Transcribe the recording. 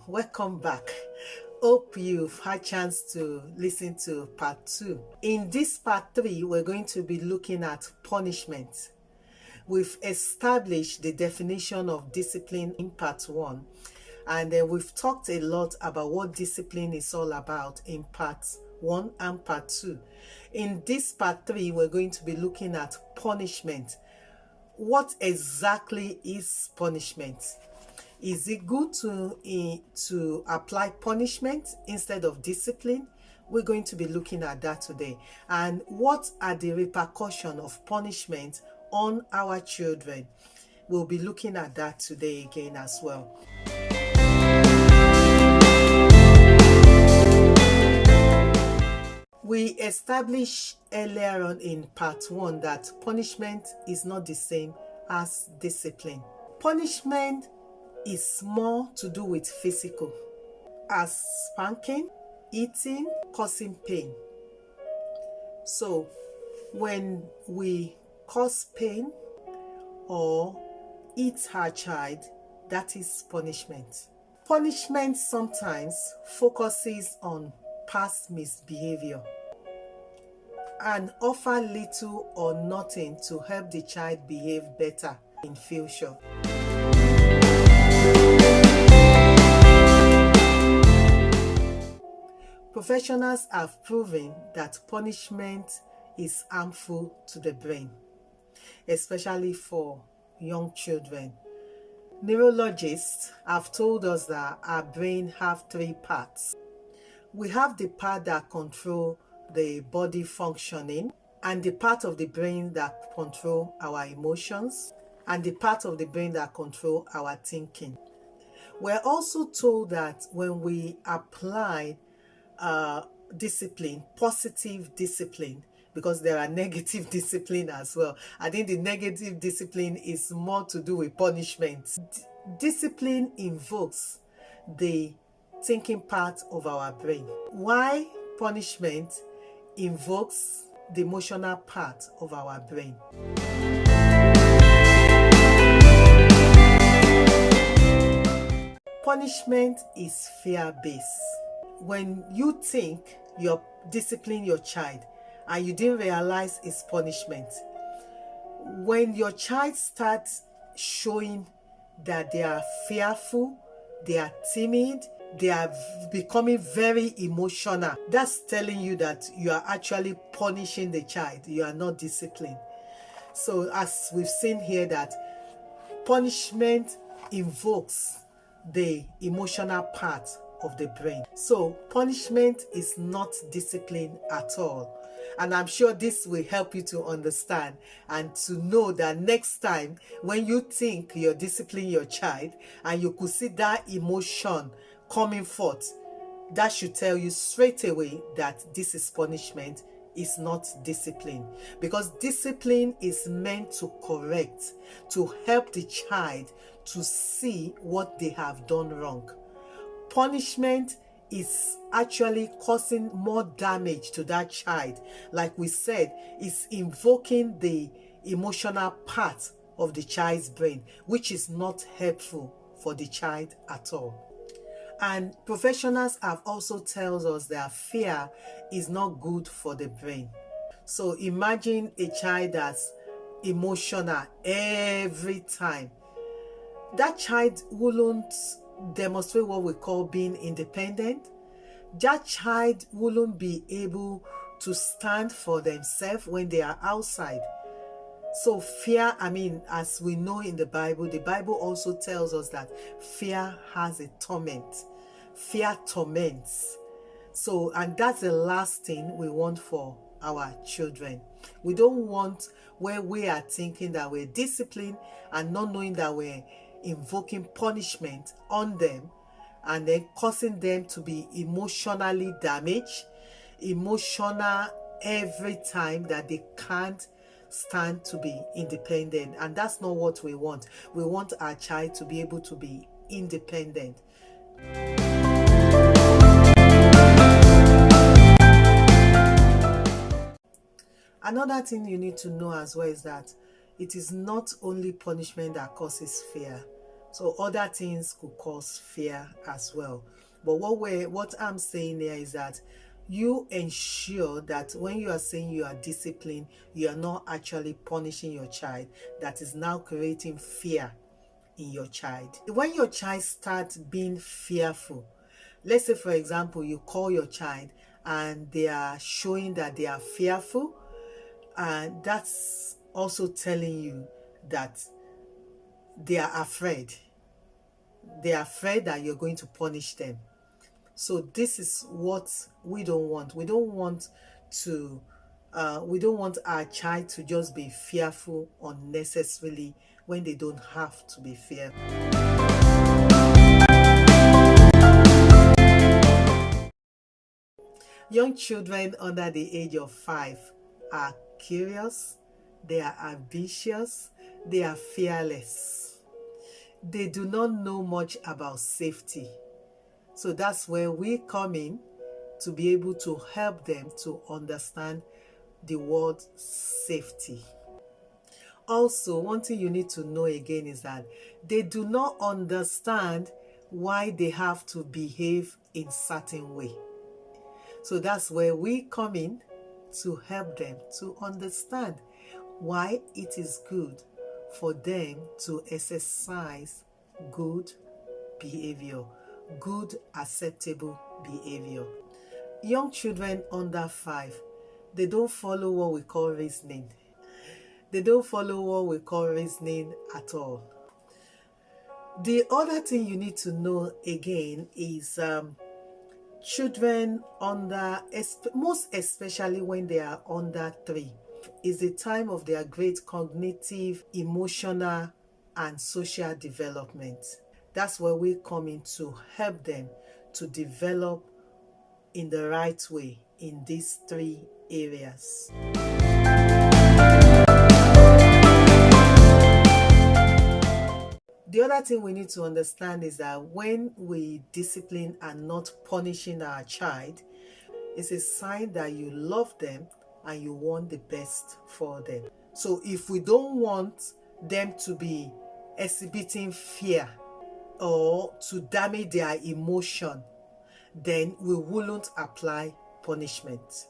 welcome back. Hope you've had chance to listen to part 2. In this part 3, we're going to be looking at punishment. We've established the definition of discipline in part 1, and we've talked a lot about what discipline is all about in part 1 and part 2. In this part 3, we're going to be looking at punishment. What exactly is punishment? Is it good to apply punishment instead of discipline? We're going to be looking at that today. And what are the repercussions of punishment on our children? We'll be looking at that today again as well. We established earlier on in part 1 that punishment is not the same as discipline. Punishment is more to do with physical, as spanking, eating, causing pain. So when we cause pain or eat our child, that is punishment. Punishment sometimes focuses on past misbehavior and offer little or nothing to help the child behave better in future. Professionals have proven that punishment is harmful to the brain, especially for young children. Neurologists have told us that our brain have 3 parts. We have the part that control the body functioning, and the part of the brain that control our emotions, and the part of the brain that control our thinking. We're also told that when we apply discipline, positive discipline, because there are negative discipline as well. I think the negative discipline is more to do with punishment. Discipline invokes the thinking part of our brain, while punishment invokes the emotional part of our brain. Punishment is fear-based. When you think you're disciplining your child and you didn't realize it's punishment, when your child starts showing that they are fearful, they are timid, they are becoming very emotional, that's telling you that you are actually punishing the child. You are not disciplined. So as we've seen here, that punishment invokes the emotional part of the brain. So punishment is not discipline at all. And I'm sure this will help you to understand and to know that next time when you think you're disciplining your child and you could see that emotion coming forth, that should tell you straight away that this is punishment, is not discipline. Because discipline is meant to correct, to help the child to see what they have done wrong. Punishment is actually causing more damage to that child. Like we said, it's invoking the emotional part of the child's brain, which is not helpful for the child at all. And professionals have also told us that fear is not good for the brain. So imagine a child that's emotional every time. That child wouldn't demonstrate what we call being independent. That child wouldn't be able to stand for themselves when they are outside. So fear, as we know in the Bible also tells us that fear has a torment. Fear torments. So, and that's the last thing we want for our children. We don't want where we are thinking that we're disciplined and not knowing that we're invoking punishment on them and then causing them to be emotionally damaged, emotional every time, that they can't stand to be independent. And that's not what we want. We want our child to be able to be independent. Another thing you need to know as well is that it is not only punishment that causes fear. So other things could cause fear as well. But what I'm saying here is that you ensure that when you are saying you are disciplined, you are not actually punishing your child. That is now creating fear in your child. When your child starts being fearful, let's say for example you call your child and they are showing that they are fearful, and that's also telling you that they are afraid. They are afraid that you're going to punish them. So this is what we don't want. We don't want our child to just be fearful unnecessarily when they don't have to be fearful. Young children under the age of 5 are curious, they are ambitious, they are fearless. They do not know much about safety. So that's where we come in to be able to help them to understand the word safety. Also, one thing you need to know again is that they do not understand why they have to behave in certain way. So that's where we come in to help them to understand why it is good for them to exercise good behavior, good acceptable behavior. Young children under 5, they don't follow what we call reasoning. They don't follow what we call reasoning at all. The other thing you need to know again is children under, most especially when they are under 3, is the time of their great cognitive, emotional, and social development. That's where we come in to help them to develop in the right way in these 3 areas. The other thing we need to understand is that when we discipline and not punishing our child, it's a sign that you love them and you want the best for them. So if we don't want them to be exhibiting fear or to damage their emotion, then we wouldn't apply punishment.